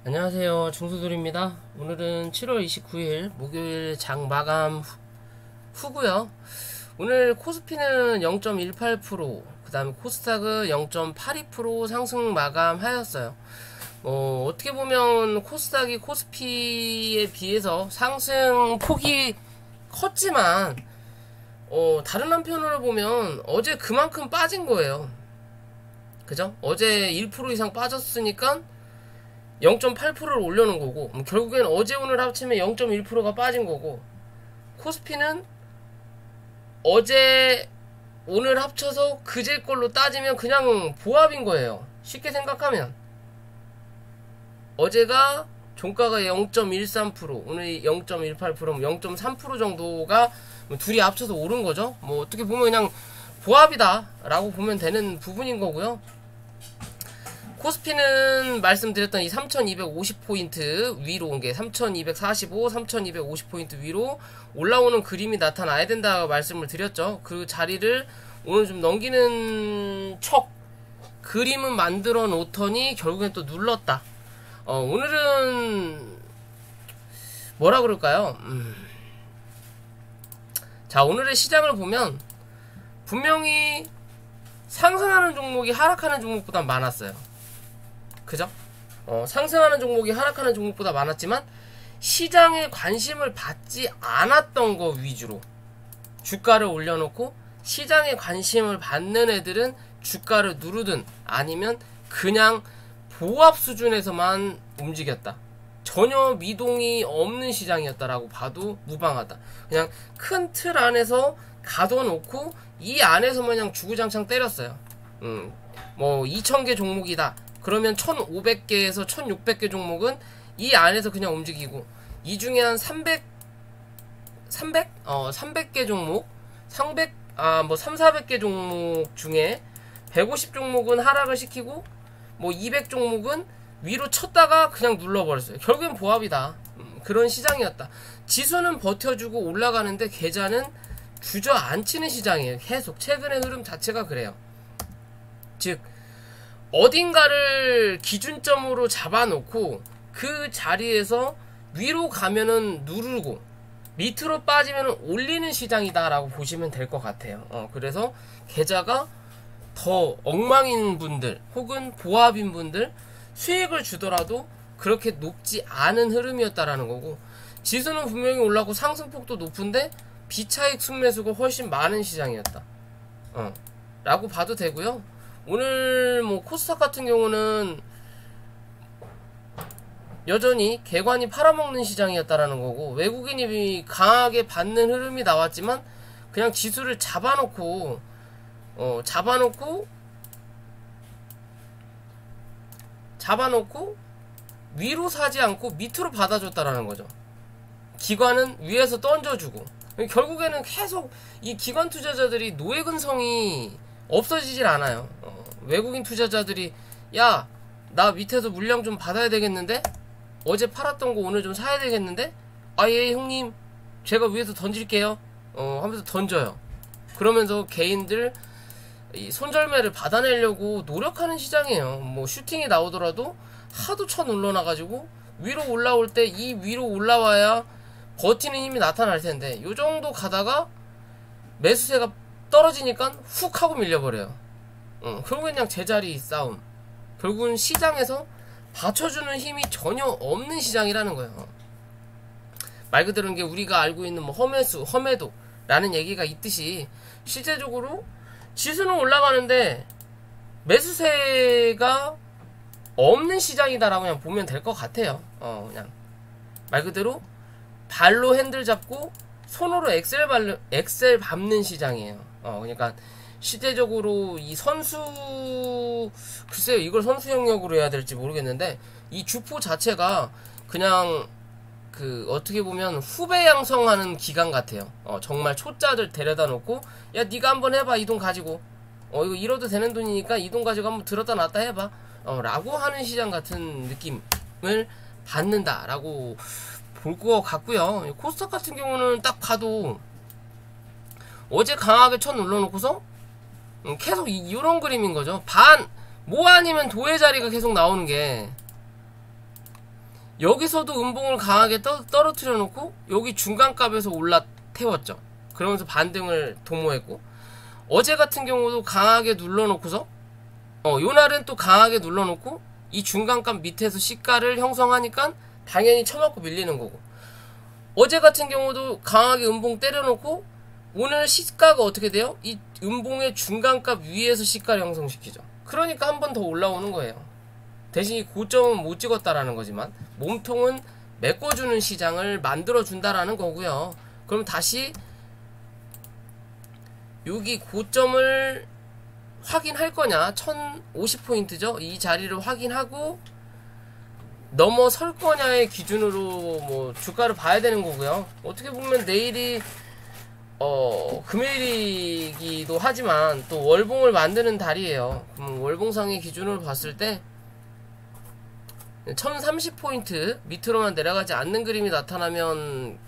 안녕하세요, 중수돌입니다. 오늘은 7월 29일 목요일 장 마감 후고요. 오늘 코스피는 0.18%, 그 다음에 코스닥은 0.82% 상승 마감하였어요. 어떻게 보면 코스닥이 코스피에 비해서 상승 폭이 컸지만 다른 한편으로 보면 어제 그만큼 빠진 거예요. 그죠? 어제 1% 이상 빠졌으니까 0.8%를 올려놓은 거고, 결국엔 어제 오늘 합치면 0.1%가 빠진 거고, 코스피는 어제 오늘 합쳐서 그제 걸로 따지면 그냥 보합인 거예요. 쉽게 생각하면 어제가 종가가 0.13%, 오늘 0.18%, 0.3% 정도가 둘이 합쳐서 오른 거죠. 어떻게 보면 그냥 보합이다 라고 보면 되는 부분인 거고요. 코스피는 말씀드렸던 이 3250포인트 위로 온 게 3245, 3250포인트 위로 올라오는 그림이 나타나야 된다고 말씀을 드렸죠. 그 자리를 오늘 좀 넘기는 척 그림은 만들어 놓더니 결국엔 또 눌렀다. 오늘은 뭐라 그럴까요? 자, 오늘의 시장을 보면 분명히 상승하는 종목이 하락하는 종목보다 많았어요. 그죠? 상승하는 종목이 하락하는 종목보다 많았지만 시장에 관심을 받지 않았던 거 위주로 주가를 올려놓고 시장에 관심을 받는 애들은 주가를 누르든 아니면 그냥 보합 수준에서만 움직였다. 전혀 미동이 없는 시장이었다라고 봐도 무방하다. 그냥 큰 틀 안에서 가둬놓고 이 안에서 그냥 주구장창 때렸어요. 2000개 종목이다. 그러면 1500개에서 1600개 종목은 이 안에서 그냥 움직이고, 이 중에 한 300개 종목, 400개 종목 중에 150 종목은 하락을 시키고, 200 종목은 위로 쳤다가 그냥 눌러버렸어요. 결국엔 보합이다. 그런 시장이었다. 지수는 버텨주고 올라가는데 계좌는 주저앉히는 시장이에요. 계속 최근의 흐름 자체가 그래요. 즉, 어딘가를 기준점으로 잡아놓고 그 자리에서 위로 가면은 누르고 밑으로 빠지면은 올리는 시장이다라고 보시면 될 것 같아요. 그래서 계좌가 더 엉망인 분들 혹은 보합인 분들 수익을 주더라도 그렇게 높지 않은 흐름이었다라는 거고, 지수는 분명히 올라가고 상승폭도 높은데 비차익 순매수가 훨씬 많은 시장이었다 라고 봐도 되고요. 오늘 코스닥 같은 경우는 여전히 개관이 팔아먹는 시장이었다라는 거고, 외국인이 강하게 받는 흐름이 나왔지만 그냥 지수를 잡아놓고 위로 사지 않고 밑으로 받아줬다라는 거죠. 기관은 위에서 던져주고, 결국에는 계속 이 기관 투자자들이 노예 근성이 없어지질 않아요. 외국인 투자자들이 야, 나 밑에서 물량 좀 받아야 되겠는데? 어제 팔았던 거 오늘 좀 사야 되겠는데? 예 형님, 제가 위에서 던질게요 하면서 던져요. 그러면서 개인들 이 손절매를 받아내려고 노력하는 시장이에요. 슈팅이 나오더라도 하도 쳐 눌러놔가지고 위로 올라올 때 이 위로 올라와야 버티는 힘이 나타날 텐데, 요 정도 가다가 매수세가 떨어지니까 훅 하고 밀려버려요. 결국엔 그냥 제자리 싸움. 결국은 시장에서 받쳐주는 힘이 전혀 없는 시장이라는 거예요. 말 그대로 이게 우리가 알고 있는 험해수, 험해도라는 얘기가 있듯이 실제적으로 지수는 올라가는데 매수세가 없는 시장이다라고 그냥 보면 될 것 같아요. 그냥 말 그대로 발로 핸들 잡고 손으로 엑셀 밟는 시장이에요. 그러니까 실제적으로 이 글쎄요, 이걸 선수 영역으로 해야 될지 모르겠는데, 이 주포 자체가 그냥 어떻게 보면 후배 양성하는 기간 같아요. 정말 초짜들 데려다 놓고, 야, 니가 한번 해봐, 이 돈 가지고. 이거 잃어도 되는 돈이니까 이 돈 가지고 한번 들었다 놨다 해봐. 라고 하는 시장 같은 느낌을 받는다라고 볼 것 같고요. 코스닥 같은 경우는 딱 봐도 어제 강하게 쳐 눌러놓고서 계속 이런 그림인 거죠. 뭐 아니면 도의 자리가 계속 나오는 게 여기서도 음봉을 강하게 떨어뜨려 놓고 여기 중간값에서 올라 태웠죠. 그러면서 반등을 도모했고, 어제 같은 경우도 강하게 눌러놓고서 요날은 또 강하게 눌러놓고 이 중간값 밑에서 시가를 형성하니까 당연히 쳐맞고 밀리는 거고, 어제 같은 경우도 강하게 음봉 때려놓고 오늘 시가가 어떻게 돼요? 이 음봉의 중간값 위에서 시가를 형성시키죠. 그러니까 한 번 더 올라오는 거예요. 대신 이 고점은 못 찍었다라는 거지만 몸통은 메꿔주는 시장을 만들어준다라는 거고요. 그럼 다시 여기 고점을 확인할 거냐, 1050포인트죠 이 자리를 확인하고 넘어설 거냐의 기준으로 뭐 주가를 봐야 되는 거고요. 어떻게 보면 내일이 금요일이기도 하지만 또 월봉을 만드는 달이에요. 그럼 월봉상의 기준으로 봤을 때 1030포인트 밑으로만 내려가지 않는 그림이 나타나면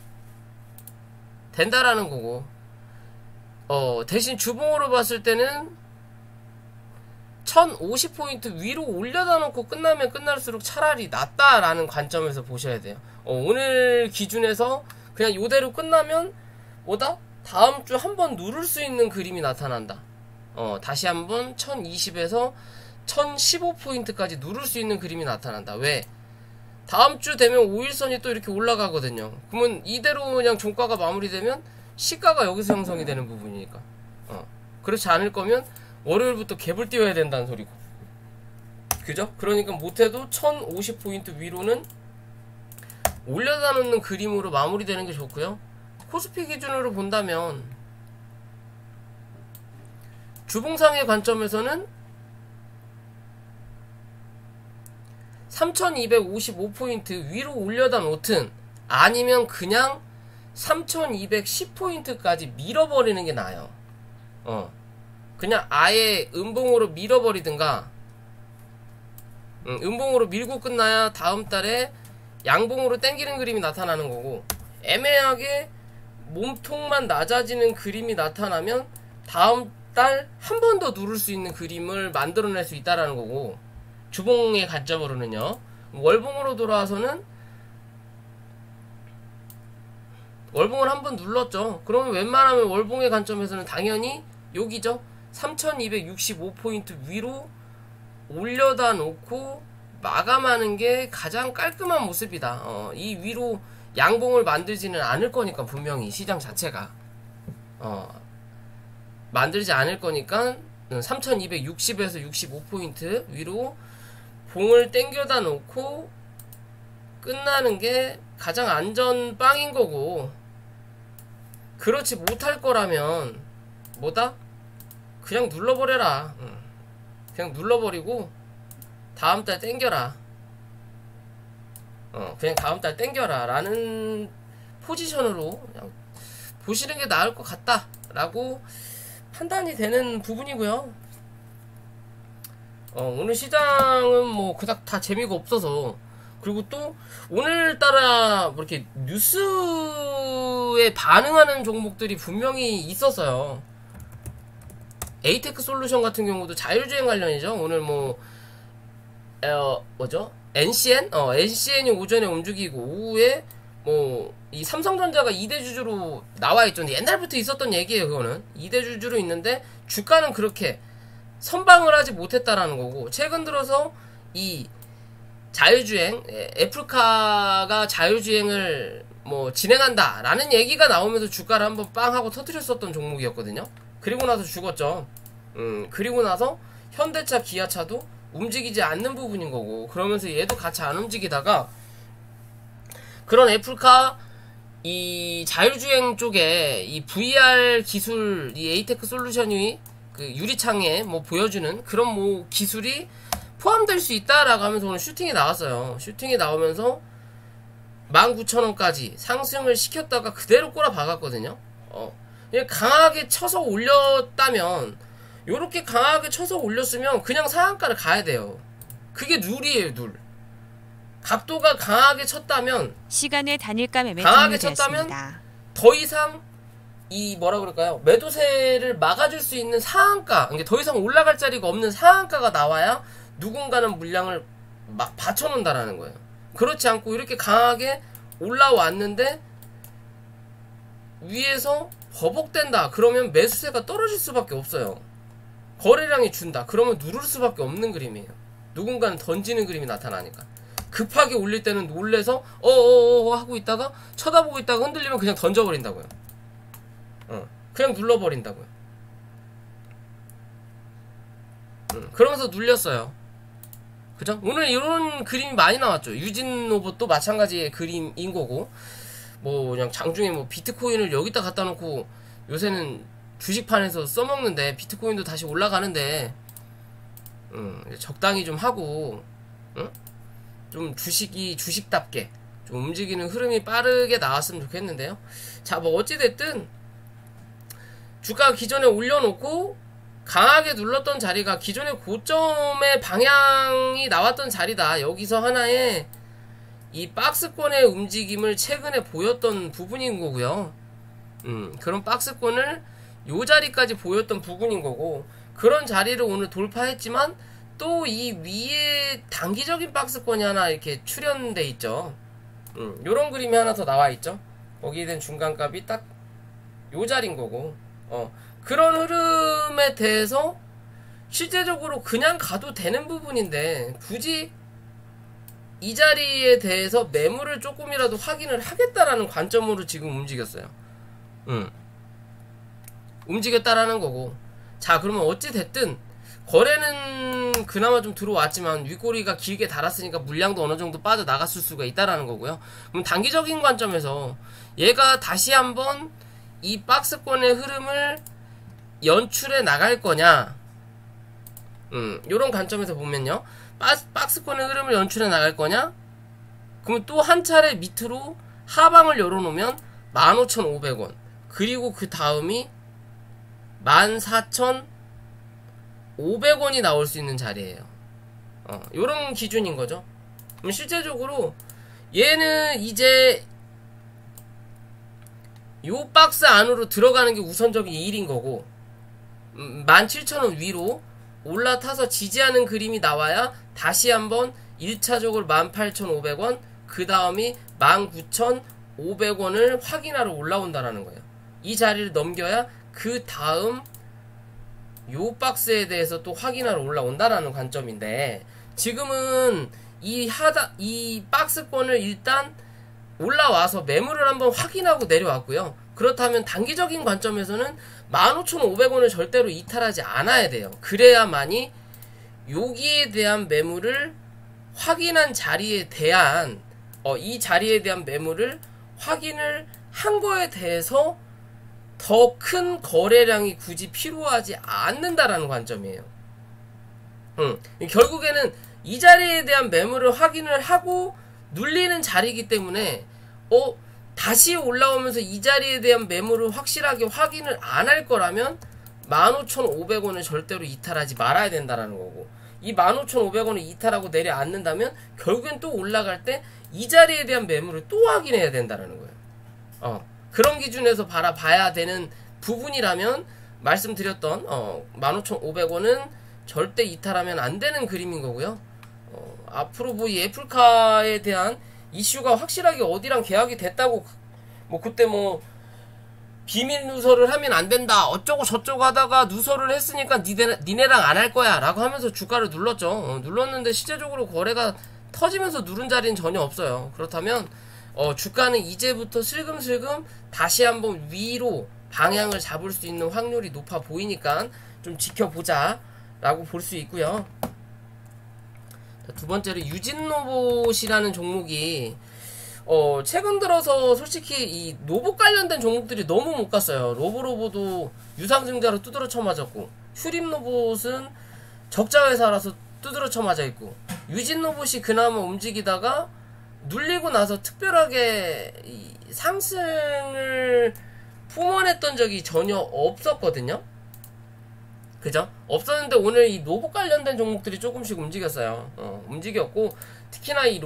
된다라는 거고, 대신 주봉으로 봤을 때는 1050포인트 위로 올려다 놓고 끝나면 끝날수록 차라리 낫다라는 관점에서 보셔야 돼요. 오늘 기준에서 그냥 이대로 끝나면 뭐다? 다음 주 한번 누를 수 있는 그림이 나타난다. 다시 한번 1020에서 1015포인트까지 누를 수 있는 그림이 나타난다. 왜? 다음 주 되면 5일선이 또 이렇게 올라가거든요. 그러면 이대로 그냥 종가가 마무리되면 시가가 여기서 형성이 되는 부분이니까. 그렇지 않을 거면 월요일부터 갭을 띄워야 된다는 소리고. 그죠? 그러니까 못해도 1050포인트 위로는 올려다 놓는 그림으로 마무리되는 게 좋고요. 코스피 기준으로 본다면 주봉상의 관점에서는 3255포인트 위로 올려다 놓든 아니면 그냥 3210포인트까지 밀어버리는 게 나아요. 그냥 아예 음봉으로 밀어버리든가, 음봉으로 밀고 끝나야 다음 달에 양봉으로 땡기는 그림이 나타나는 거고, 애매하게 몸통만 낮아지는 그림이 나타나면 다음 달 한 번 더 누를 수 있는 그림을 만들어낼 수 있다라는 거고, 주봉의 관점으로는요. 월봉으로 돌아와서는 월봉을 한 번 눌렀죠. 그러면 웬만하면 월봉의 관점에서는 당연히 여기죠. 3265포인트 위로 올려다 놓고 마감하는 게 가장 깔끔한 모습이다. 이 위로 양봉을 만들지는 않을 거니까, 분명히 시장 자체가 만들지 않을 거니까 3260에서 65포인트 위로 봉을 땡겨다 놓고 끝나는 게 가장 안전빵인 거고, 그렇지 못할 거라면 뭐다? 그냥 눌러버려라. 그냥 눌러버리고 다음 달 땡겨라. 그냥 다음 달 땡겨라 라는 포지션으로 그냥 보시는 게 나을 것 같다 라고 판단이 되는 부분이고요. 오늘 시장은 뭐 그닥 다 재미가 없어서, 그리고 또 오늘따라 뭐 이렇게 뉴스에 반응하는 종목들이 분명히 있었어요. 에이테크 솔루션 같은 경우도 자율주행 관련이죠. 오늘 뭐 뭐죠? NCN? NCN이 오전에 움직이고 오후에 뭐 이 삼성전자가 2대 주주로 나와 있죠. 옛날부터 있었던 얘기예요. 그거는 2대 주주로 있는데 주가는 그렇게 선방을 하지 못했다라는 거고, 최근 들어서 이 자율주행, 애플카가 자율주행을 뭐 진행한다 라는 얘기가 나오면서 주가를 한번 빵 하고 터뜨렸었던 종목이었거든요. 그리고 나서 죽었죠. 그리고 나서 현대차, 기아차도 움직이지 않는 부분인 거고, 그러면서 얘도 같이 안 움직이다가 그런 애플카 이 자율주행 쪽에 이 VR 기술, 이 에이테크 솔루션이 그 유리창에 뭐 보여주는 그런 뭐 기술이 포함될 수 있다라고 하면서 오늘 슈팅이 나왔어요. 슈팅이 나오면서 19,000원까지 상승을 시켰다가 그대로 꼬라 박았거든요. 강하게 쳐서 올렸다면, 요렇게 강하게 쳐서 올렸으면 그냥 상한가를 가야 돼요. 그게 룰이에요, 룰. 각도가 강하게 쳤다면, 시간의 단일가 매매 강하게 쳤다면 더 이상 이 뭐라 그럴까요? 매도세를 막아줄 수 있는 상한가, 그러니까 더 이상 올라갈 자리가 없는 상한가가 나와야 누군가는 물량을 막 받쳐놓는다라는 거예요. 그렇지 않고 이렇게 강하게 올라왔는데 위에서 버벅댄다. 그러면 매수세가 떨어질 수밖에 없어요. 거래량이 준다. 그러면 누를 수밖에 없는 그림이에요. 누군가는 던지는 그림이 나타나니까. 급하게 올릴 때는 놀래서 어어어 하고 있다가 쳐다보고 있다가 흔들리면 그냥 던져버린다고요. 그냥 눌러버린다고요. 그러면서 눌렸어요. 그죠? 오늘 이런 그림이 많이 나왔죠. 유진 로봇도 마찬가지의 그림인 거고, 뭐 그냥 장중에 뭐 비트코인을 여기다 갖다 놓고 요새는 주식판에서 써먹는데 비트코인도 다시 올라가는데 적당히 좀 하고 좀 주식이 주식답게 좀 움직이는 흐름이 빠르게 나왔으면 좋겠는데요. 자, 뭐 어찌됐든 주가 기존에 올려놓고 강하게 눌렀던 자리가 기존의 고점의 방향이 나왔던 자리다. 여기서 하나의 이 박스권의 움직임을 최근에 보였던 부분인 거고요. 그런 박스권을 요 자리까지 보였던 부분인 거고, 그런 자리를 오늘 돌파했지만 또 이 위에 단기적인 박스권이 하나 이렇게 출현돼 있죠. 요런 그림이 하나 더 나와 있죠. 거기에 대한 중간값이 딱 요 자리인 거고, 그런 흐름에 대해서 실제적으로 그냥 가도 되는 부분인데 굳이 이 자리에 대해서 매물을 조금이라도 확인을 하겠다라는 관점으로 지금 움직였어요. 움직였다라는 거고. 자, 그러면 어찌됐든 거래는 그나마 좀 들어왔지만 윗꼬리가 길게 달았으니까 물량도 어느 정도 빠져나갔을 수가 있다라는 거고요. 그럼 단기적인 관점에서 얘가 다시 한번 이 박스권의 흐름을 연출해 나갈 거냐, 요런 관점에서 보면요, 박스권의 흐름을 연출해 나갈 거냐, 그러면 또 한 차례 밑으로 하방을 열어놓으면 15,500원, 그리고 그 다음이 14,500원이 나올 수 있는 자리예요. 요런 기준인 거죠. 그럼 실제적으로 얘는 이제 요 박스 안으로 들어가는 게 우선적인 일인 거고, 17,000원 위로 올라타서 지지하는 그림이 나와야 다시 한번 1차적으로 18,500원, 그 다음이 19,500원을 확인하러 올라온다라는 거예요. 이 자리를 넘겨야 그 다음 요 박스에 대해서 또 확인하러 올라온다라는 관점인데, 지금은 이 박스권을 일단 올라와서 매물을 한번 확인하고 내려왔고요. 그렇다면 단기적인 관점에서는 15,500원을 절대로 이탈하지 않아야 돼요. 그래야만이 여기에 대한 매물을 확인한 자리에 대한 이 자리에 대한 매물을 확인을 한 거에 대해서 더 큰 거래량이 굳이 필요하지 않는다라는 관점이에요. 결국에는 이 자리에 대한 매물을 확인을 하고 눌리는 자리이기 때문에 다시 올라오면서 이 자리에 대한 매물을 확실하게 확인을 안 할 거라면 15,500원을 절대로 이탈하지 말아야 된다라는 거고, 이 15,500원을 이탈하고 내려앉는다면 결국엔 또 올라갈 때 이 자리에 대한 매물을 또 확인해야 된다라는 거예요. 그런 기준에서 바라봐야 되는 부분이라면 말씀드렸던 15,500원은 절대 이탈하면 안 되는 그림인 거고요. 앞으로 뭐 이 애플카에 대한 이슈가 확실하게 어디랑 계약이 됐다고 뭐 그때 뭐 비밀 누설을 하면 안 된다 어쩌고 저쩌고 하다가 누설을 했으니까 니네랑 안 할 거야 라고 하면서 주가를 눌렀죠. 눌렀는데 실제적으로 거래가 터지면서 누른 자리는 전혀 없어요. 그렇다면 주가는 이제부터 슬금슬금 다시 한번 위로 방향을 잡을 수 있는 확률이 높아 보이니까 좀 지켜보자 라고 볼 수 있고요. 두 번째로 유진로봇이라는 종목이 최근 들어서 솔직히 이 로봇 관련된 종목들이 너무 못 갔어요. 로보로보도 유상증자로 두드러 쳐맞았고, 휴림로봇은 적자회사라서 두드러 쳐맞아 있고, 유진로봇이 그나마 움직이다가 눌리고 나서 특별하게 이 상승을 뿜어냈던 적이 전혀 없었거든요. 그죠? 없었는데 오늘 이 로봇 관련된 종목들이 조금씩 움직였어요. 움직였고, 특히나 이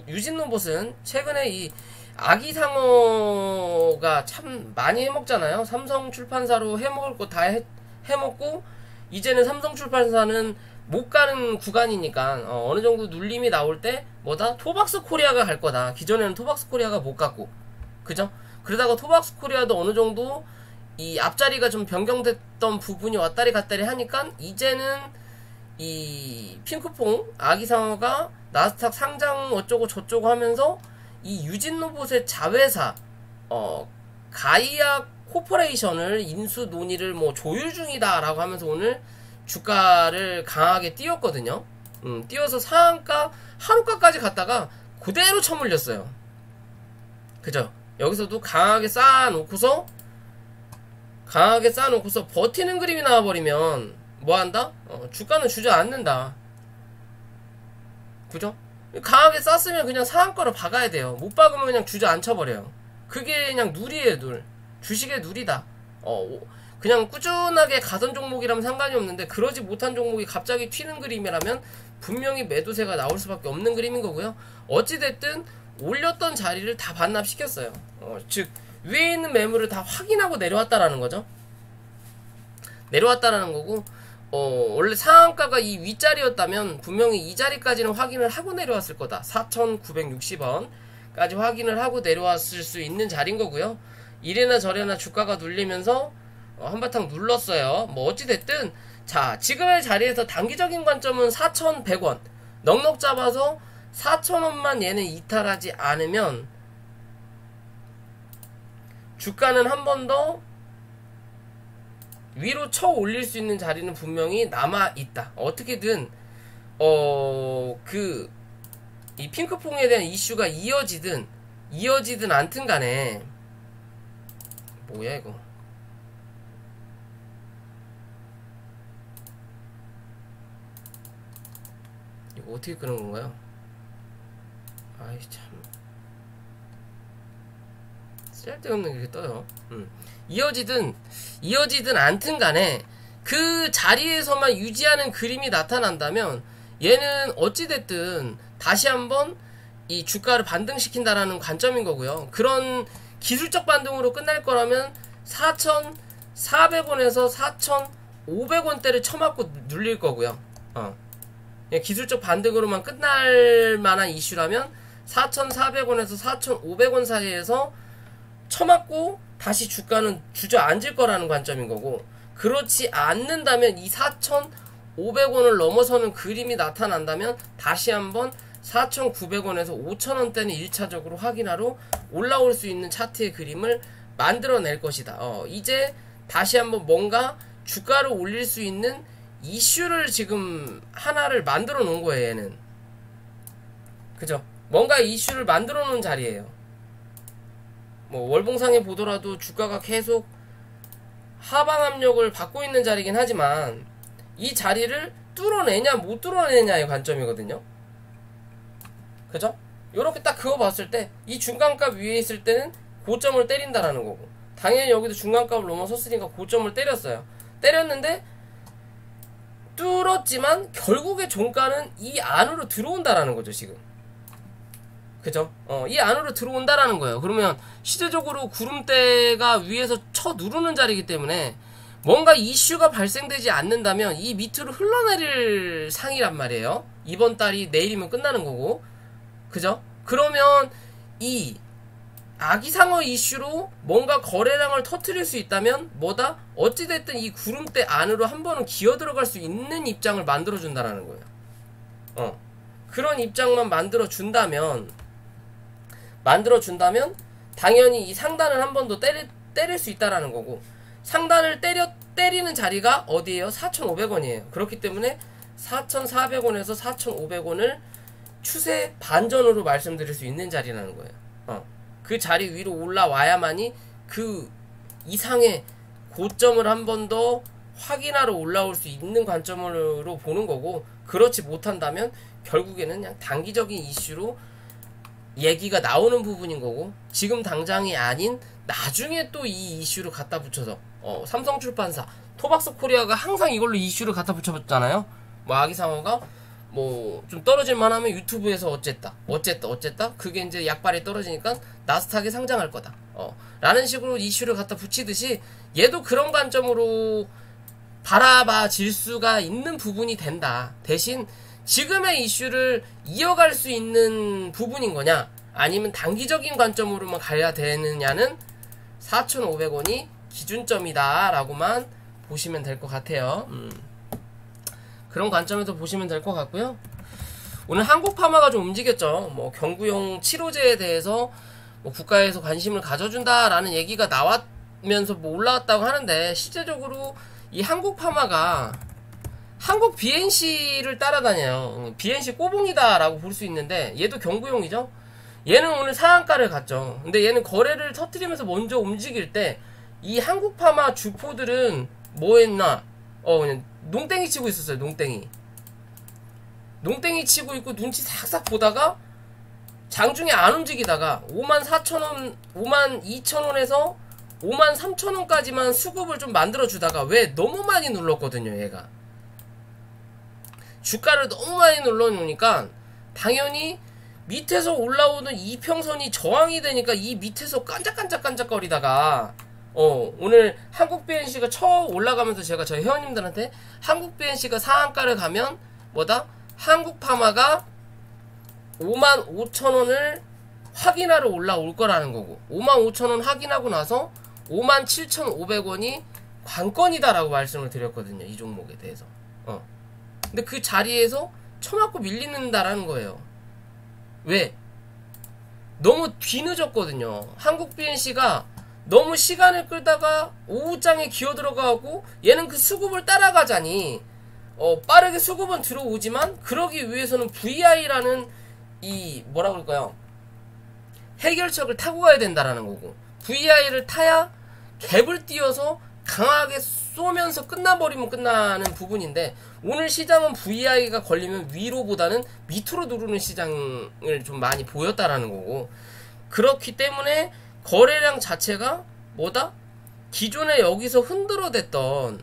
유진로봇은 최근에 이 아기상어가 참 많이 해먹잖아요. 삼성출판사로 해먹을 거 다 해먹고, 이제는 삼성출판사는 못 가는 구간이니까 어느 정도 눌림이 나올 때 뭐다? 토박스 코리아가 갈 거다. 기존에는 토박스 코리아가 못 갔고, 그죠? 그러다가 토박스 코리아도 어느 정도 이 앞자리가 좀 변경됐던 부분이 왔다리 갔다리 하니까 이제는 이 핑크퐁 아기상어가 나스닥 상장 어쩌고 저쩌고 하면서 이 유진로봇의 자회사 가이아 코퍼레이션을 인수 논의를 뭐 조율 중이다라고 하면서 오늘 주가를 강하게 띄웠거든요. 띄워서 상한가 한우가까지 갔다가 그대로 쳐물렸어요. 그죠? 여기서도 강하게 쌓아놓고서 버티는 그림이 나와버리면 뭐한다? 주가는 주저앉는다. 그죠? 강하게 쌌으면 그냥 상한가로 박아야 돼요. 못 박으면 그냥 주저앉혀버려요. 그게 그냥 누리에요, 눌. 주식의 누리다. 그냥 꾸준하게 가던 종목이라면 상관이 없는데 그러지 못한 종목이 갑자기 튀는 그림이라면 분명히 매도세가 나올 수밖에 없는 그림인 거고요. 어찌됐든 올렸던 자리를 다 반납시켰어요. 즉 위에 있는 매물을 다 확인하고 내려왔다라는 거죠. 내려왔다라는 거고, 원래 상한가가 이 윗자리였다면 분명히 이 자리까지는 확인을 하고 내려왔을 거다. 4,960원까지 확인을 하고 내려왔을 수 있는 자리인 거고요. 이래나 저래나 주가가 눌리면서 한바탕 눌렀어요. 뭐 어찌됐든 자, 지금의 자리에서 단기적인 관점은 4,100원 넉넉 잡아서 4,000원만 얘는 이탈하지 않으면 주가는 한 번 더 위로 쳐 올릴 수 있는 자리는 분명히 남아있다. 어떻게든 이 핑크퐁에 대한 이슈가 이어지든 않든 간에 뭐야 이거, 이거 어떻게 끄는 건가요? 아이 참 쓸데없는 게 떠요. 이어지든 않든 간에 그 자리에서만 유지하는 그림이 나타난다면 얘는 어찌됐든 다시 한번 이 주가를 반등시킨다라는 관점인 거고요. 그런 기술적 반등으로 끝날 거라면 4,400원에서 4,500원대를 쳐맞고 눌릴 거고요. 기술적 반등으로만 끝날 만한 이슈라면 4,400원에서 4,500원 사이에서 쳐맞고 다시 주가는 주저앉을 거라는 관점인 거고, 그렇지 않는다면 이 4,500원을 넘어서는 그림이 나타난다면 다시 한번 4,900원에서 5,000원대는 1차적으로 확인하러 올라올 수 있는 차트의 그림을 만들어낼 것이다. 이제 다시 한번 뭔가 주가를 올릴 수 있는 이슈를 지금 하나를 만들어 놓은 거예요, 얘는. 그죠? 뭔가 이슈를 만들어 놓은 자리예요. 뭐 월봉상에 보더라도 주가가 계속 하방 압력을 받고 있는 자리긴 하지만 이 자리를 뚫어내냐 못 뚫어내냐의 관점이거든요. 그죠? 요렇게 딱 그거 봤을 때 이 중간값 위에 있을 때는 고점을 때린다라는 거고, 당연히 여기도 중간값을 넘어섰으니까 고점을 때렸어요. 때렸는데 뚫었지만 결국에 종가는 이 안으로 들어온다라는 거죠, 지금. 그죠? 이 안으로 들어온다라는 거예요. 그러면 시대적으로 구름대가 위에서 쳐 누르는 자리이기 때문에 뭔가 이슈가 발생되지 않는다면 이 밑으로 흘러내릴 상이란 말이에요. 이번 달이 내일이면 끝나는 거고. 그죠? 그러면 이 아기상어 이슈로 뭔가 거래량을 터뜨릴 수 있다면 뭐다? 어찌됐든 이 구름대 안으로 한 번은 기어 들어갈 수 있는 입장을 만들어준다라는 거예요. 그런 입장만 만들어준다면 당연히 이 상단을 한 번 더 때릴 수 있다라는 거고, 상단을 때리는 자리가 어디예요? 4,500원이에요. 그렇기 때문에 4,400원에서 4,500원을 추세 반전으로 말씀드릴 수 있는 자리라는 거예요. 그 자리 위로 올라와야만이 그 이상의 고점을 한 번 더 확인하러 올라올 수 있는 관점으로 보는 거고, 그렇지 못한다면 결국에는 그냥 단기적인 이슈로 얘기가 나오는 부분인 거고, 지금 당장이 아닌 나중에 또 이 이슈를 갖다 붙여서 삼성출판사, 토박스 코리아가 항상 이걸로 이슈를 갖다 붙여봤잖아요. 뭐 아기상어가 뭐 좀 떨어질만 하면 유튜브에서 어쨌다 그게 이제 약발이 떨어지니까 나스닥에 상장할 거다 라는 식으로 이슈를 갖다 붙이듯이 얘도 그런 관점으로 바라봐 질 수가 있는 부분이 된다. 대신 지금의 이슈를 이어갈 수 있는 부분인 거냐, 아니면 단기적인 관점으로만 가야 되느냐는 4,500원이 기준점이다 라고만 보시면 될 것 같아요. 그런 관점에서 보시면 될 것 같고요. 오늘 한국파마가 좀 움직였죠. 뭐 경구용 치료제에 대해서 뭐 국가에서 관심을 가져준다라는 얘기가 나왔면서 뭐 올라왔다고 하는데, 실제적으로 이 한국파마가 한국 BNC를 따라다녀요. BNC 꼬봉이다라고 볼 수 있는데, 얘도 경구용이죠. 얘는 오늘 상한가를 갔죠. 근데 얘는 거래를 터뜨리면서 먼저 움직일 때 이 한국파마 주포들은 뭐 했나? 그냥 농땡이 치고 있었어요. 농땡이 치고 있고 눈치 싹싹 보다가 장중에 안 움직이다가 54,000원, 52,000원에서 53,000원까지만 수급을 좀 만들어주다가, 왜 너무 많이 눌렀거든요. 얘가 주가를 너무 많이 눌러놓으니까 당연히 밑에서 올라오는 이평선이 저항이 되니까 이 밑에서 깐짝깐짝거리다가 오늘 한국 BNC가 처음 올라가면서 제가 저희 회원님들한테 한국 BNC가 상한가를 가면 뭐다? 한국 파마가 55,000원을 확인하러 올라올 거라는 거고, 55,000원 확인하고 나서 57,500원이 관건이다라고 말씀을 드렸거든요. 이 종목에 대해서. 근데 그 자리에서 쳐맞고 밀리는다라는 거예요. 왜? 너무 뒤늦었거든요. 한국 BNC가 너무 시간을 끌다가 오후장에 기어 들어가고, 얘는 그 수급을 따라가자니 빠르게 수급은 들어오지만, 그러기 위해서는 VI라는 이 뭐라 그럴까요? 해결책을 타고 가야 된다라는 거고, VI를 타야 갭을 띄어서 강하게 쏘면서 끝나버리면 끝나는 부분인데, 오늘 시장은 VI가 걸리면 위로보다는 밑으로 누르는 시장을 좀 많이 보였다라는 거고, 그렇기 때문에 거래량 자체가 뭐다? 기존에 여기서 흔들어댔던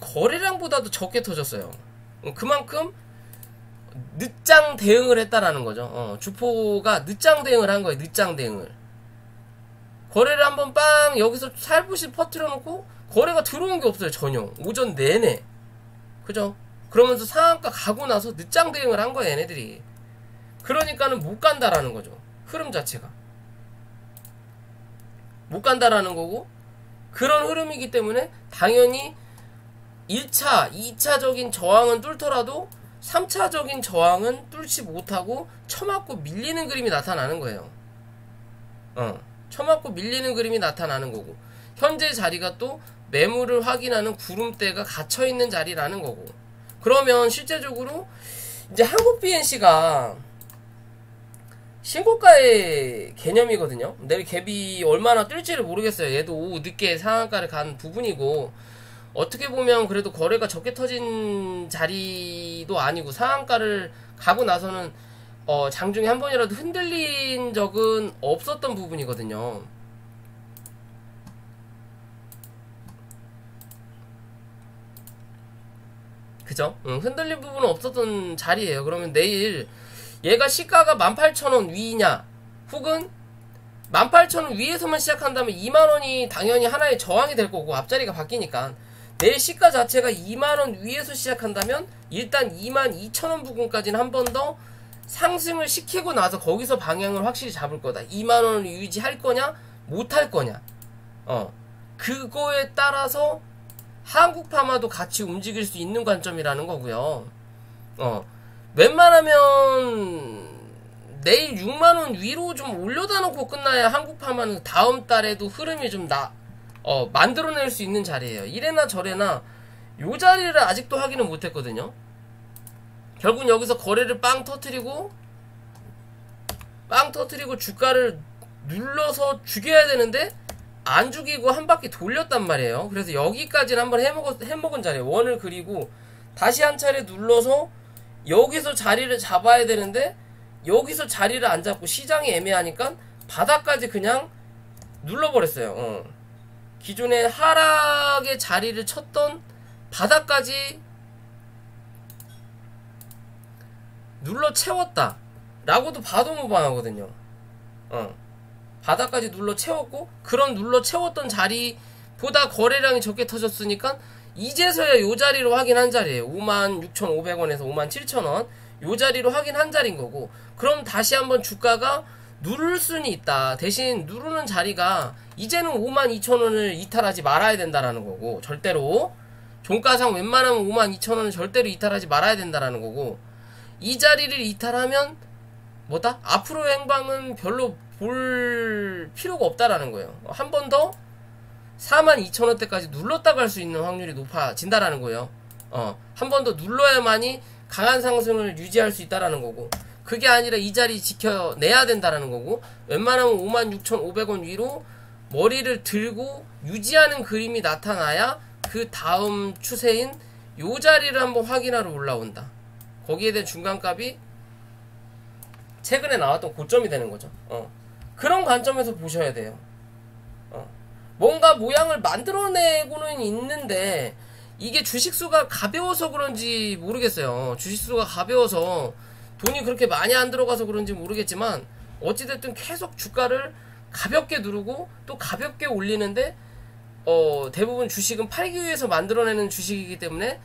거래량보다도 적게 터졌어요. 그만큼 늦장 대응을 했다라는 거죠. 주포가 늦장 대응을 한 거예요. 늦장 대응을. 거래를 한번 빵 여기서 살포시 퍼뜨려 놓고 거래가 들어온 게 없어요. 전혀. 오전 내내. 그죠? 그러면서 상한가 가고 나서 늦장 대응을 한 거예요. 얘네들이. 그러니까는 못 간다라는 거죠. 흐름 자체가. 못 간다라는 거고, 그런 흐름이기 때문에 당연히 1차, 2차적인 저항은 뚫더라도 3차적인 저항은 뚫지 못하고 쳐맞고 밀리는 그림이 나타나는 거예요. 쳐맞고 밀리는 그림이 나타나는 거고, 현재 자리가 또 매물을 확인하는 구름대가 갇혀있는 자리라는 거고, 그러면 실제적으로 이제 한국 BNC가 신고가의 개념이거든요. 내일 갭이 얼마나 뜰지를 모르겠어요. 얘도 오후 늦게 상한가를 간 부분이고, 어떻게 보면 그래도 거래가 적게 터진 자리도 아니고, 상한가를 가고 나서는 장중에 한 번이라도 흔들린 적은 없었던 부분이거든요. 그죠? 흔들린 부분은 없었던 자리예요. 그러면 내일 얘가 시가가 18,000원 위냐, 혹은 18,000원 위에서만 시작한다면 2만원이 당연히 하나의 저항이 될 거고, 앞자리가 바뀌니까 내일 시가 자체가 2만원 위에서 시작한다면 일단 22,000원 부근까지는 한 번 더 상승을 시키고 나서 거기서 방향을 확실히 잡을 거다. 2만원을 유지할 거냐 못할 거냐, 그거에 따라서 한국파마도 같이 움직일 수 있는 관점이라는 거고요. 웬만하면 내일 6만원 위로 좀 올려다 놓고 끝나야 한국파마는 다음 달에도 흐름이 좀 만들어낼 수 있는 자리예요. 이래나 저래나 요 자리를 아직도 확인을 못했거든요. 결국 여기서 거래를 빵 터트리고 주가를 눌러서 죽여야 되는데 안 죽이고 한 바퀴 돌렸단 말이에요. 그래서 여기까지는 한번 해먹은 자리예요. 원을 그리고 다시 한 차례 눌러서 여기서 자리를 잡아야 되는데, 여기서 자리를 안 잡고 시장이 애매하니까 바닥까지 그냥 눌러버렸어요. 기존에 하락의 자리를 쳤던 바닥까지 눌러 채웠다 라고도 봐도 무방하거든요. 바닥까지 눌러 채웠고, 그런 눌러 채웠던 자리 보다 거래량이 적게 터졌으니까 이제서야 요 자리로 확인한 자리예요. 56,500원에서 57,000원 요 자리로 확인한 자리인 거고, 그럼 다시 한번 주가가 누를 수는 있다. 대신 누르는 자리가 이제는 52,000원을 이탈하지 말아야 된다라는 거고, 절대로 종가상 웬만하면 52,000원을 절대로 이탈하지 말아야 된다라는 거고, 이 자리를 이탈하면 뭐다? 앞으로의 행방은 별로 볼 필요가 없다라는 거예요. 한 번 더 42,000원대까지 눌렀다 갈 수 있는 확률이 높아진다라는 거예요. 한 번 더 눌러야만이 강한 상승을 유지할 수 있다라는 거고, 그게 아니라 이 자리 지켜내야 된다라는 거고, 웬만하면 56,500원 위로 머리를 들고 유지하는 그림이 나타나야 그 다음 추세인 요 자리를 한번 확인하러 올라온다. 거기에 대한 중간값이 최근에 나왔던 고점이 되는 거죠. 그런 관점에서 보셔야 돼요. 뭔가 모양을 만들어내고는 있는데 이게 주식수가 가벼워서 그런지 모르겠어요. 주식수가 가벼워서 돈이 그렇게 많이 안 들어가서 그런지 모르겠지만, 어찌됐든 계속 주가를 가볍게 누르고 또 가볍게 올리는데, 대부분 주식은 팔기 위해서 만들어내는 주식이기 때문에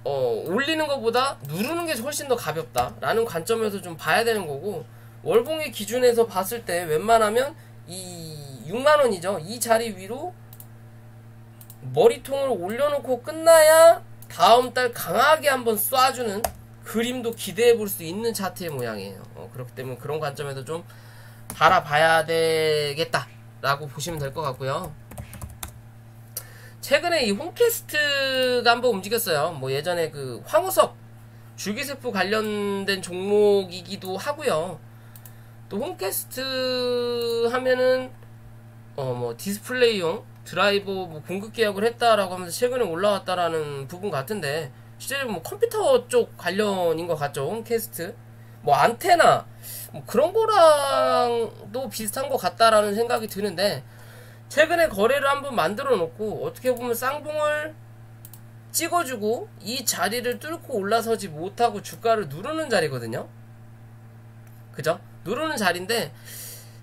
올리는 것보다 누르는 게 훨씬 더 가볍다라는 관점에서 좀 봐야 되는 거고, 월봉의 기준에서 봤을 때 웬만하면 이 6만원이죠. 이 자리 위로 머리통을 올려놓고 끝나야 다음 달 강하게 한번 쏴주는 그림도 기대해 볼 수 있는 차트의 모양이에요. 그렇기 때문에 그런 관점에서 좀 바라봐야 되겠다라고 보시면 될 것 같고요. 최근에 이 홈캐스트가 한번 움직였어요. 뭐 예전에 그 황우석 줄기세포 관련된 종목이기도 하고요. 또 홈캐스트 하면은 뭐 디스플레이용 드라이버 뭐 공급 계약을 했다라고 하면서 최근에 올라왔다라는 부분 같은데, 실제로 뭐 컴퓨터 쪽 관련인 것 같죠. 홈캐스트 뭐 안테나 뭐 그런 거랑도 비슷한 것 같다라는 생각이 드는데, 최근에 거래를 한번 만들어 놓고 어떻게 보면 쌍봉을 찍어주고 이 자리를 뚫고 올라서지 못하고 주가를 누르는 자리거든요. 그죠? 누르는 자리인데,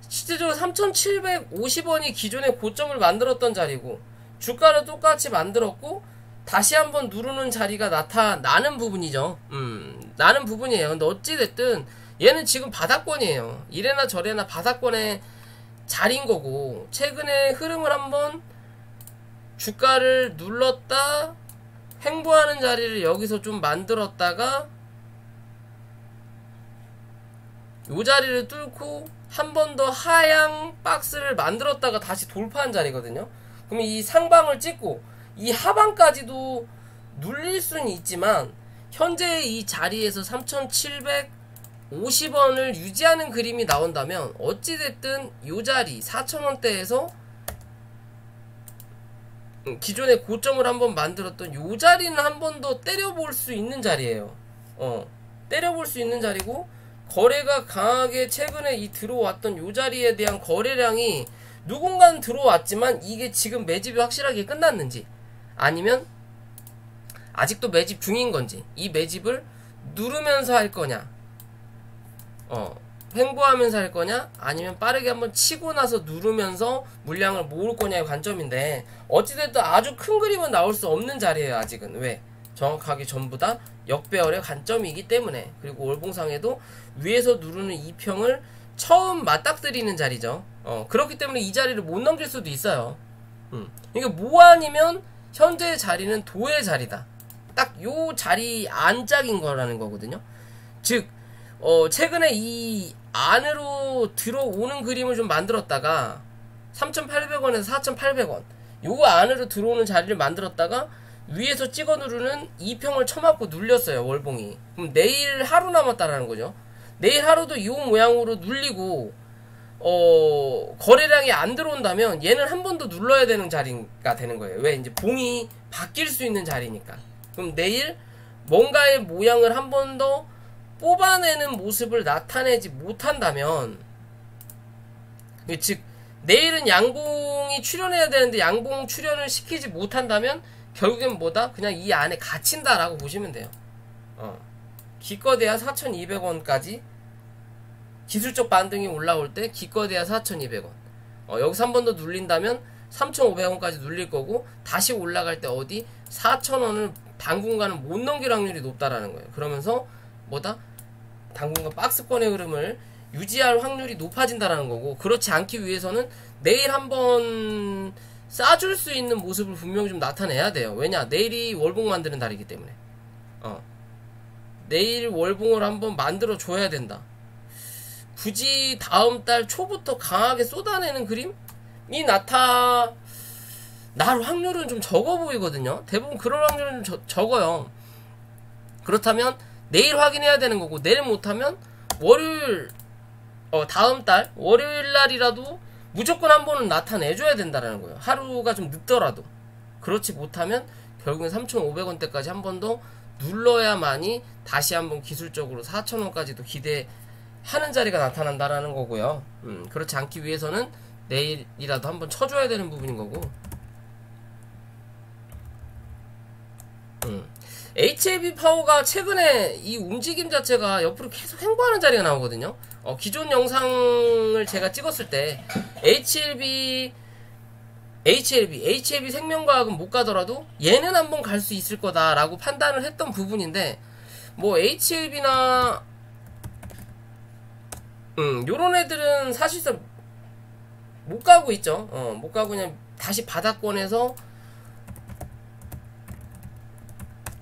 실제적으로 3,750원이 기존의 고점을 만들었던 자리고, 주가를 똑같이 만들었고 다시 한번 누르는 자리가 나타나는 부분이죠. 나는 부분이에요. 근데 어찌됐든 얘는 지금 바닥권이에요. 이래나 저래나 바닥권의 자리인 거고, 최근에 흐름을 한번 주가를 눌렀다 횡보하는 자리를 여기서 좀 만들었다가 요 자리를 뚫고 한 번 더 하향 박스를 만들었다가 다시 돌파한 자리거든요. 그러면 이 상방을 찍고 이 하방까지도 눌릴 수는 있지만, 현재 이 자리에서 3,750원을 유지하는 그림이 나온다면 어찌됐든 요 자리 4,000원대에서 기존의 고점을 한번 만들었던 요 자리는 한 번 더 때려볼 수 있는 자리예요. 때려볼 수 있는 자리고, 거래가 강하게 최근에 이 들어왔던 요 자리에 대한 거래량이 누군가는 들어왔지만 이게 지금 매집이 확실하게 끝났는지, 아니면 아직도 매집 중인 건지, 이 매집을 누르면서 할 거냐, 횡보하면서 할 거냐, 아니면 빠르게 한번 치고 나서 누르면서 물량을 모을 거냐의 관점인데, 어찌됐든 아주 큰 그림은 나올 수 없는 자리예요. 아직은. 왜? 정확하게 전부 다 역배열의 관점이기 때문에. 그리고 월봉상에도 위에서 누르는 이평을 처음 맞닥뜨리는 자리죠. 그렇기 때문에 이 자리를 못 넘길 수도 있어요. 이게 뭐 아니면 현재의 자리는 도의 자리다. 딱 요 자리 안짝인 거라는 거거든요. 즉 최근에 이 안으로 들어오는 그림을 좀 만들었다가 3,800원에서 4,800원 요거 안으로 들어오는 자리를 만들었다가 위에서 찍어 누르는 이평을 쳐맞고 눌렸어요. 월봉이. 그럼 내일 하루 남았다라는 거죠. 내일 하루도 이 모양으로 눌리고 거래량이 안 들어온다면 얘는 한 번 더 눌러야 되는 자리가 되는 거예요. 왜? 이제 봉이 바뀔 수 있는 자리니까. 그럼 내일 뭔가의 모양을 한 번 더 뽑아내는 모습을 나타내지 못한다면, 즉 내일은 양봉이 출현해야 되는데 양봉 출현을 시키지 못한다면 결국엔 뭐다? 그냥 이 안에 갇힌다라고 보시면 돼요. 기껏해야 4,200원까지 기술적 반등이 올라올 때 기껏해야 4,200원. 여기서 한 번 더 눌린다면 3,500원까지 눌릴 거고, 다시 올라갈 때 어디 4,000원을 당분간은 못 넘길 확률이 높다라는 거예요. 그러면서 뭐다? 당분간 박스권의 흐름을 유지할 확률이 높아진다라는 거고, 그렇지 않기 위해서는 내일 한번 싸줄 수 있는 모습을 분명히 좀 나타내야 돼요. 왜냐? 내일이 월봉 만드는 날이기 때문에. 내일 월봉을 한번 만들어 줘야 된다. 굳이 다음 달 초부터 강하게 쏟아내는 그림이 나타날 확률은 좀 적어 보이거든요. 대부분 그럴 확률은 적어요. 그렇다면 내일 확인해야 되는 거고, 내일 못하면 월요일, 다음 달 월요일 날이라도 무조건 한 번은 나타내줘야 된다는 거예요. 하루가 좀 늦더라도. 그렇지 못하면 결국엔 3,500원대까지 한 번 더 눌러야만이 다시 한번 기술적으로 4,000원까지도 기대하는 자리가 나타난다라는 거고요. 그렇지 않기 위해서는 내일이라도 한번 쳐줘야 되는 부분인 거고. HLB 파워가 최근에 이 움직임 자체가 옆으로 계속 횡보하는 자리가 나오거든요. 기존 영상을 제가 찍었을 때 HLB 생명과학은 못 가더라도 얘는 한번 갈 수 있을 거다라고 판단을 했던 부분인데, 뭐 HLB나 요런 애들은 사실상 못 가고 있죠. 못 가고 그냥 다시 바닥권에서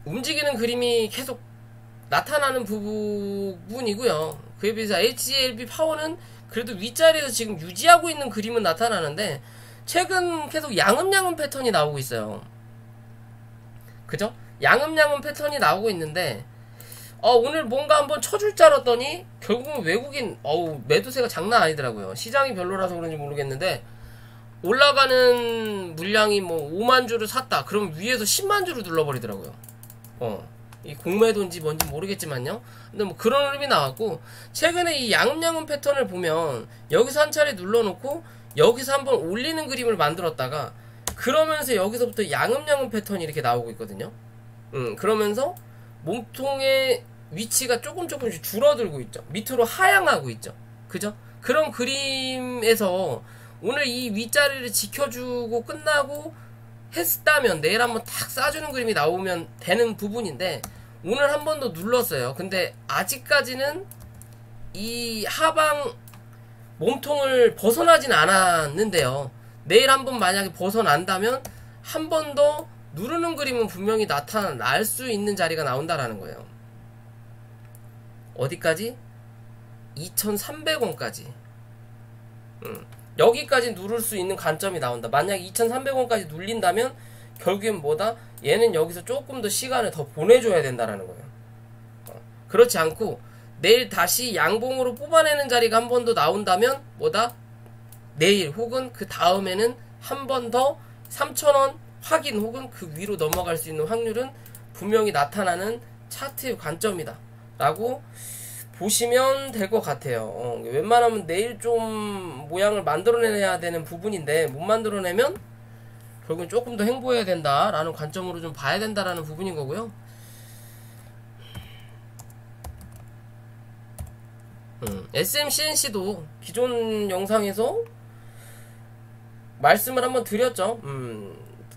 움직이는 그림이 계속 나타나는 부분이고요. 그에 비해서 HLB 파워는 그래도 윗자리에서 지금 유지하고 있는 그림은 나타나는데, 최근 계속 양음양음 패턴이 나오고 있어요. 그죠? 양음양음 패턴이 나오고 있는데, 오늘 뭔가 한번 쳐줄 줄 알았더니 결국은 외국인 매도세가 장난 아니더라고요. 시장이 별로라서 그런지 모르겠는데, 올라가는 물량이 뭐 5만 주를 샀다 그러면 위에서 10만 주를 눌러버리더라고요. 이 공매도인지 뭔지 모르겠지만요. 근데 뭐 그런 흐름이 나왔고, 최근에 이 양음양음 패턴을 보면 여기서 한 차례 눌러놓고 여기서 한번 올리는 그림을 만들었다가, 그러면서 여기서부터 양음양음 패턴이 이렇게 나오고 있거든요. 그러면서 몸통의 위치가 조금씩 줄어들고 있죠. 밑으로 하향하고 있죠. 그죠? 그런 그림에서 오늘 이 윗자리를 지켜주고 끝나고 했다면 내일 한번 탁 쏴주는 그림이 나오면 되는 부분인데, 오늘 한 번 더 눌렀어요. 근데 아직까지는 이 하방 몸통을 벗어나진 않았는데요. 내일 한번 만약에 벗어난다면 한 번 더 누르는 그림은 분명히 나타날 수 있는 자리가 나온다라는 거예요. 어디까지? 2,300원까지. 여기까지 누를 수 있는 관점이 나온다. 만약 2,300원까지 눌린다면 결국엔 뭐다? 얘는 여기서 조금 더 시간을 더 보내줘야 된다라는 거예요. 그렇지 않고 내일 다시 양봉으로 뽑아내는 자리가 한 번 더 나온다면 뭐다? 내일 혹은 그 다음에는 한 번 더 3,000원 확인 혹은 그 위로 넘어갈 수 있는 확률은 분명히 나타나는 차트의 관점이다 라고 보시면 될 것 같아요. 웬만하면 내일 좀 모양을 만들어내야 되는 부분인데 못 만들어내면 결국은 조금 더 횡보해야 된다라는 관점으로 좀 봐야 된다라는 부분인 거고요. SMCNC도 기존 영상에서 말씀을 한번 드렸죠.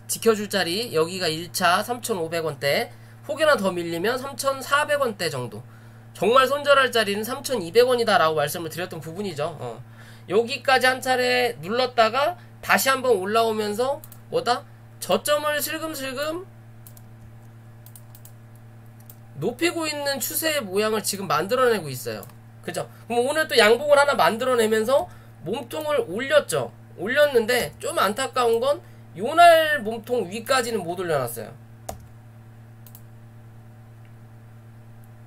지켜줄 자리 여기가 1차 3,500원대, 혹여나 더 밀리면 3,400원대 정도, 정말 손절할 자리는 3,200원이다 라고 말씀을 드렸던 부분이죠. 여기까지 한 차례 눌렀다가 다시 한번 올라오면서 뭐다? 저점을 슬금슬금 높이고 있는 추세의 모양을 지금 만들어내고 있어요. 그죠? 그럼 오늘 또 양봉을 하나 만들어내면서 몸통을 올렸죠. 올렸는데 좀 안타까운 건 요날 몸통 위까지는 못 올려놨어요.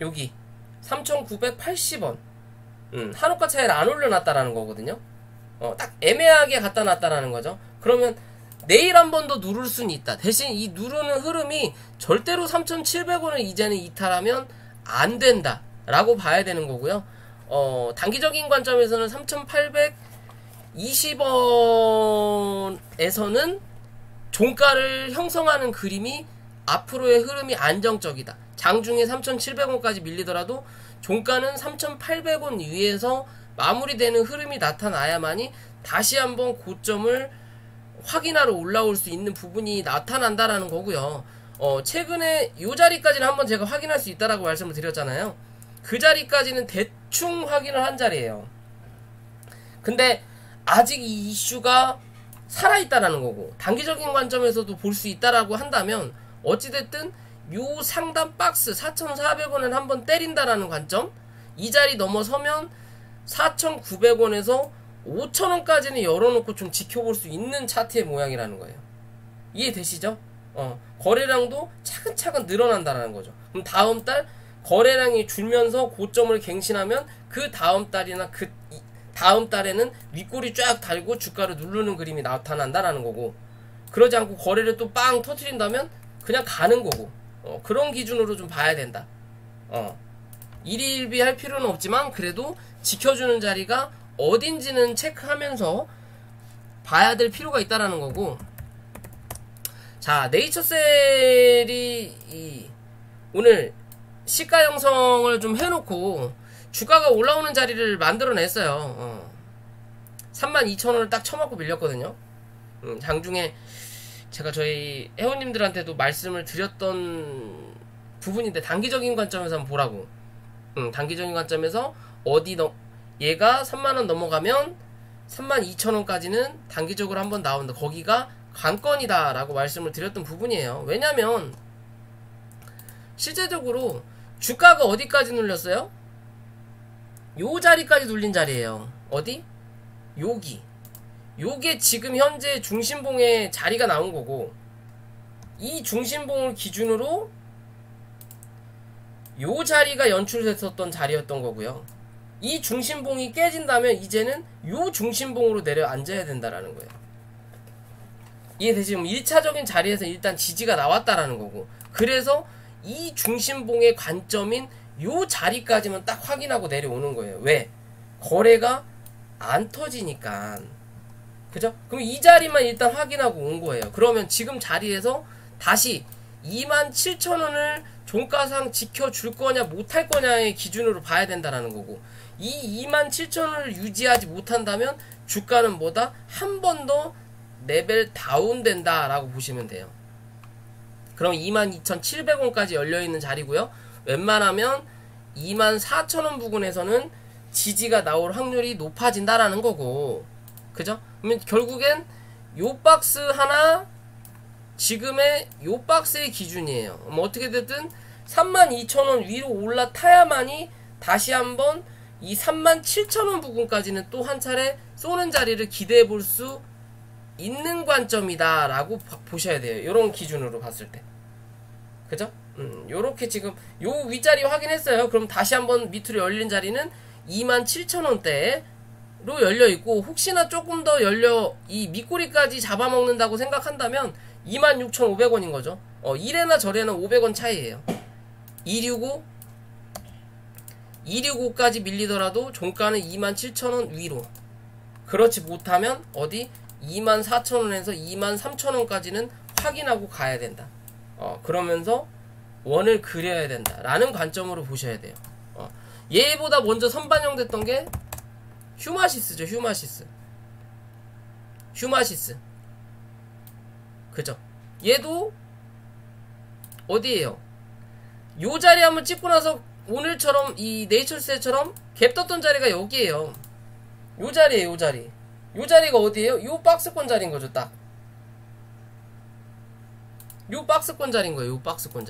여기 3,980원 한옥가 차이를 안 올려놨다라는 거거든요. 딱 애매하게 갖다 놨다라는 거죠. 그러면 내일 한 번 더 누를 수는 있다. 대신 이 누르는 흐름이 절대로 3,700원을 이제는 이탈하면 안 된다 라고 봐야 되는 거고요. 단기적인 관점에서는 3,820원에서는 종가를 형성하는 그림이 앞으로의 흐름이 안정적이다. 장중에 3,700원까지 밀리더라도 종가는 3,800원 위에서 마무리되는 흐름이 나타나야만이 다시 한번 고점을 확인하러 올라올 수 있는 부분이 나타난다라는 거고요. 최근에 요 자리까지는 한번 제가 확인할 수 있다라고 말씀을 드렸잖아요. 그 자리까지는 대충 확인을 한 자리예요. 근데 아직 이 이슈가 살아있다라는 거고, 단기적인 관점에서도 볼 수 있다라고 한다면 어찌됐든 요 상단 박스 4,400원을 한번 때린다라는 관점, 이 자리 넘어서면 4,900원에서 5,000원까지는 열어놓고 좀 지켜볼 수 있는 차트의 모양이라는 거예요. 이해되시죠? 거래량도 차근차근 늘어난다는 거죠. 그럼 다음 달 거래량이 줄면서 고점을 갱신하면 그 다음 달이나 그 다음 달에는 윗골이 쫙 달고 주가를 누르는 그림이 나타난다라는 거고, 그러지 않고 거래를 또 빵 터트린다면 그냥 가는 거고, 그런 기준으로 좀 봐야 된다. 일희일비 할 필요는 없지만 그래도 지켜주는 자리가 어딘지는 체크하면서 봐야 될 필요가 있다라는 거고. 자, 네이처셀이 오늘 시가 형성을 좀 해놓고 주가가 올라오는 자리를 만들어냈어요. 32,000원을 딱 쳐맞고 밀렸거든요. 장중에 제가 저희 회원님들한테도 말씀을 드렸던 부분인데, 단기적인 관점에서 한번 보라고. 단기적인 관점에서 얘가 3만원 넘어가면 32,000원까지는 단기적으로 한번 나온다. 거기가 관건이다 라고 말씀을 드렸던 부분이에요. 왜냐면 실제적으로 주가가 어디까지 눌렸어요? 요 자리까지 눌린 자리예요. 어디? 여기. 요게 지금 현재 중심봉의 자리가 나온 거고, 이 중심봉을 기준으로 요 자리가 연출됐었던 자리였던 거고요. 이 중심봉이 깨진다면 이제는 요 중심봉으로 내려앉아야 된다라는 거예요. 이해되시죠? 1차적인 자리에서 일단 지지가 나왔다라는 거고, 그래서 이 중심봉의 관점인 요 자리까지만 딱 확인하고 내려오는 거예요. 왜? 거래가 안 터지니까. 그죠? 그럼 이 자리만 일단 확인하고 온 거예요. 그러면 지금 자리에서 다시 27,000원을 종가상 지켜줄 거냐 못할 거냐의 기준으로 봐야 된다라는 거고, 이 27,000원을 유지하지 못한다면 주가는 뭐다? 한 번 더 레벨 다운 된다라고 보시면 돼요. 그럼 22,700원까지 열려있는 자리고요. 웬만하면 24,000원 부근에서는 지지가 나올 확률이 높아진다라는 거고, 그죠? 그러면 결국엔 요 박스 하나, 지금의 요 박스의 기준이에요. 뭐 어떻게 됐든 32,000원 위로 올라타야만이 다시 한번 이 37,000원 부근까지는 또 한 차례 쏘는 자리를 기대해 볼 수 있는 관점이다 라고 보셔야 돼요. 요런 기준으로 봤을 때. 그죠? 요렇게 지금 요 윗자리 확인했어요. 그럼 다시 한번 밑으로 열린 자리는 27,000원대로 열려있고, 혹시나 조금 더 이 밑꼬리까지 잡아먹는다고 생각한다면 26,500원인 거죠. 이래나 저래나 500원 차이에요. 265까지 밀리더라도 종가는 27,000원 위로. 그렇지 못하면 어디? 24,000원에서 23,000원까지는 확인하고 가야 된다. 그러면서 원을 그려야 된다 라는 관점으로 보셔야 돼요. 얘보다 먼저 선반영됐던 게 휴마시스죠. 휴마시스. 그죠? 얘도 어디에요? 요 자리 한번 찍고 나서 오늘처럼 이 네이처셀처럼 갭 떴던 자리가 여기에요. 요 자리에요. 요 자리가 어디에요? 요 박스권 자리인 거죠. 딱 요 박스권 자리인 거예요. 요 박스권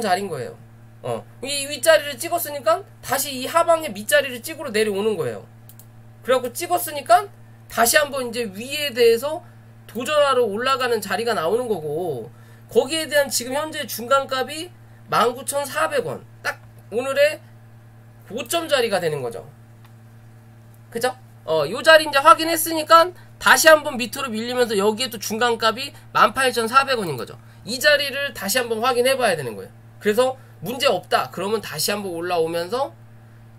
자리인 거예요. 이 윗자리를 찍었으니까 다시 이 하방의 밑자리를 찍으러 내려오는 거예요. 그래갖고 찍었으니까 다시 한번 이제 위에 대해서 도전하러 올라가는 자리가 나오는 거고, 거기에 대한 지금 현재 중간값이 19,400원. 딱 오늘의 고점 자리가 되는 거죠. 그죠? 요 자리 이제 확인했으니까 다시 한번 밑으로 밀리면서 여기에 또 중간값이 18,400원인 거죠. 이 자리를 다시 한번 확인해 봐야 되는 거예요. 그래서 문제 없다 그러면 다시 한번 올라오면서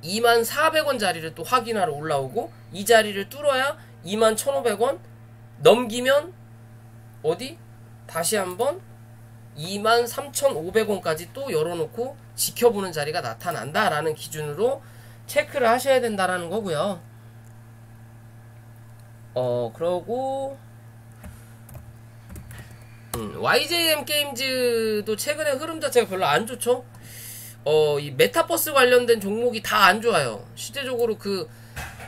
24,000원 자리를 또 확인하러 올라오고, 이 자리를 뚫어야 21,500원 넘기면 어디? 다시 한번 23,500원까지 또 열어놓고 지켜보는 자리가 나타난다라는 기준으로 체크를 하셔야 된다라는 거고요. 그러고 YJM 게임즈도 최근에 흐름 자체가 별로 안 좋죠. 이 메타버스 관련된 종목이 다 안 좋아요. 실제적으로 그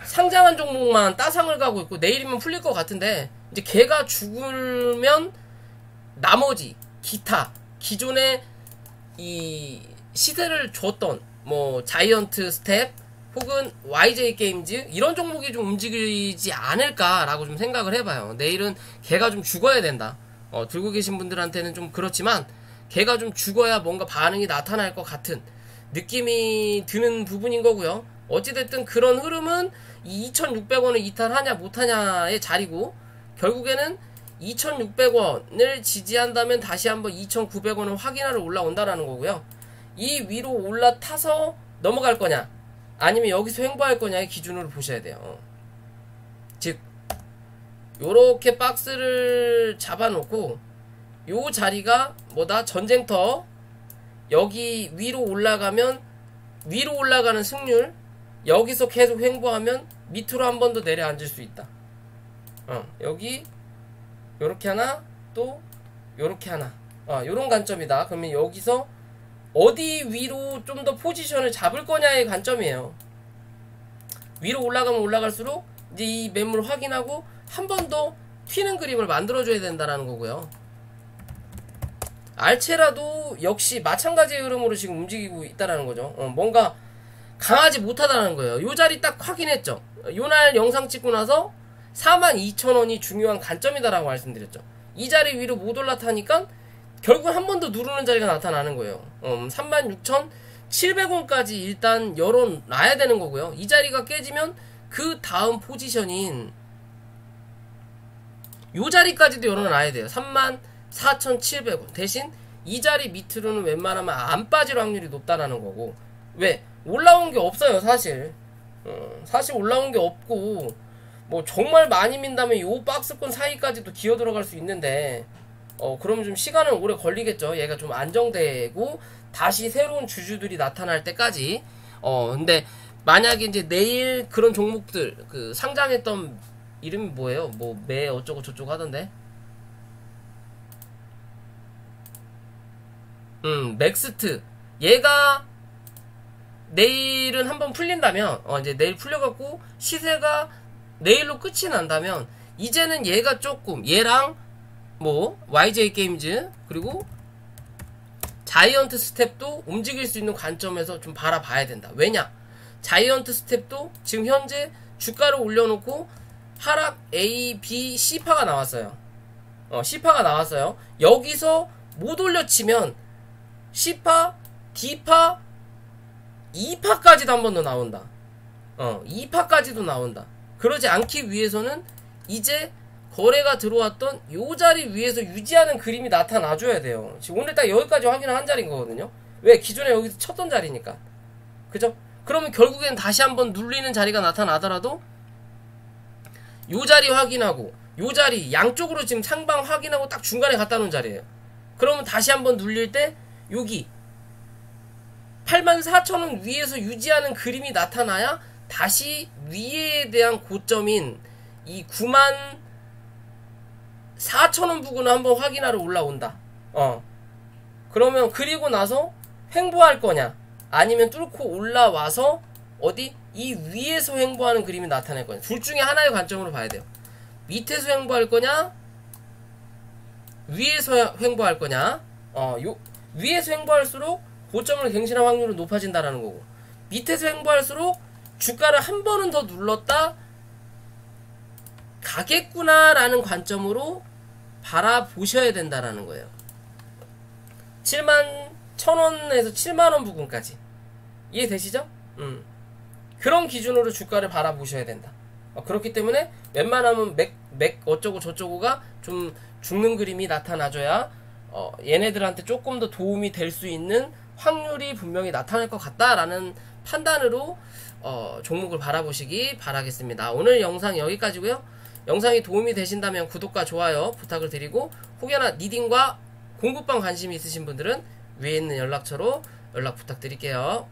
상장한 종목만 따상을 가고 있고 내일이면 풀릴 것 같은데, 이제 걔가 죽으면 나머지 기타 기존에 이 시세를 줬던 뭐 자이언트 스텝 혹은 YJ 게임즈 이런 종목이 좀 움직이지 않을까라고 좀 생각을 해봐요. 내일은 걔가 좀 죽어야 된다. 들고 계신 분들한테는 좀 그렇지만 걔가 좀 죽어야 뭔가 반응이 나타날 것 같은 느낌이 드는 부분인 거고요. 어찌됐든 그런 흐름은 이 2,600원을 이탈하냐 못하냐의 자리고, 결국에는 2,600원을 지지한다면 다시 한번 2,900원을 확인하러 올라온다라는 거고요. 이 위로 올라타서 넘어갈 거냐 아니면 여기서 횡보할 거냐의 기준으로 보셔야 돼요. 즉 요렇게 박스를 잡아놓고 요 자리가 뭐다, 전쟁터, 여기 위로 올라가면 위로 올라가는 승률, 여기서 계속 횡보하면 밑으로 한 번 더 내려앉을 수 있다. 여기 요렇게 하나, 또 요렇게 하나, 요런 관점이다. 그러면 여기서 어디 위로 좀 더 포지션을 잡을 거냐의 관점이에요. 위로 올라가면 올라갈수록 이제 이 매물 확인하고 한 번 더 튀는 그림을 만들어줘야 된다는 거고요. 알체라도 역시 마찬가지의 흐름으로 지금 움직이고 있다는 거죠. 뭔가 강하지 못하다는 거예요. 요 자리 딱 확인했죠. 요날 영상 찍고 나서 42,000원이 중요한 관점이다라고 말씀드렸죠. 이 자리 위로 못 올라타니까 결국 한 번 더 누르는 자리가 나타나는 거예요. 36,700원까지 일단 열어놔야 되는 거고요. 이 자리가 깨지면 그 다음 포지션인 요 자리까지도 열어놔야 돼요. 34,700원. 대신 이 자리 밑으로는 웬만하면 안 빠질 확률이 높다라는 거고. 왜? 올라온 게 없어요, 사실. 사실 올라온 게 없고, 뭐 정말 많이 민다면 요 박스권 사이까지도 기어 들어갈 수 있는데, 그러면 좀 시간은 오래 걸리겠죠. 얘가 좀 안정되고 다시 새로운 주주들이 나타날 때까지. 근데 만약에 이제 내일 그런 종목들, 그 상장했던 이름이 뭐예요? 뭐 매 어쩌고 저쩌고 하던데. 넥스트. 얘가 내일은 한번 풀린다면, 이제 내일 풀려갖고 시세가 내일로 끝이 난다면, 이제는 얘가 조금, 얘랑 뭐 YJ 게임즈 그리고 자이언트 스텝도 움직일 수 있는 관점에서 좀 바라봐야 된다. 왜냐? 자이언트 스텝도 지금 현재 주가를 올려놓고 하락 A, B, C파가 나왔어요. C파가 나왔어요. 여기서 못 올려치면 C파, D파, E파까지도 한 번 더 나온다. 2파까지도 나온다. 그러지 않기 위해서는 이제 거래가 들어왔던 요 자리 위에서 유지하는 그림이 나타나줘야 돼요. 지금 오늘 딱 여기까지 확인을 한 자리인 거거든요. 왜? 기존에 여기서 쳤던 자리니까. 그죠? 그러면 결국엔 다시 한번 눌리는 자리가 나타나더라도 요 자리 확인하고 요 자리 양쪽으로 지금 상방 확인하고 딱 중간에 갖다 놓은 자리예요. 그러면 다시 한번 눌릴 때 여기 84,000원 위에서 유지하는 그림이 나타나야 다시 위에 대한 고점인 이 94,000원 부근을 한번 확인하러 올라온다. 그러면 그리고 나서 횡보할 거냐 아니면 뚫고 올라와서 어디 이 위에서 횡보하는 그림이 나타날 거냐. 둘 중에 하나의 관점으로 봐야 돼요. 밑에서 횡보할 거냐 위에서 횡보할 거냐. 위에서 횡보할수록 고점을 갱신할 확률은 높아진다라는 거고, 밑에서 횡보할수록 주가를 한 번은 더 눌렀다 가겠구나라는 관점으로 바라보셔야 된다라는 거예요. 71,000원에서 7만원 부근까지 이해되시죠? 그런 기준으로 주가를 바라보셔야 된다. 그렇기 때문에 웬만하면 맥 어쩌고 저쩌고가 좀 죽는 그림이 나타나줘야 얘네들한테 조금 더 도움이 될 수 있는 확률이 분명히 나타날 것 같다라는 판단으로 종목을 바라보시기 바라겠습니다. 오늘 영상 여기까지고요. 영상이 도움이 되신다면 구독과 좋아요 부탁을 드리고, 혹여나 니딩과 공급방 관심이 있으신 분들은 위에 있는 연락처로 연락 부탁드릴게요.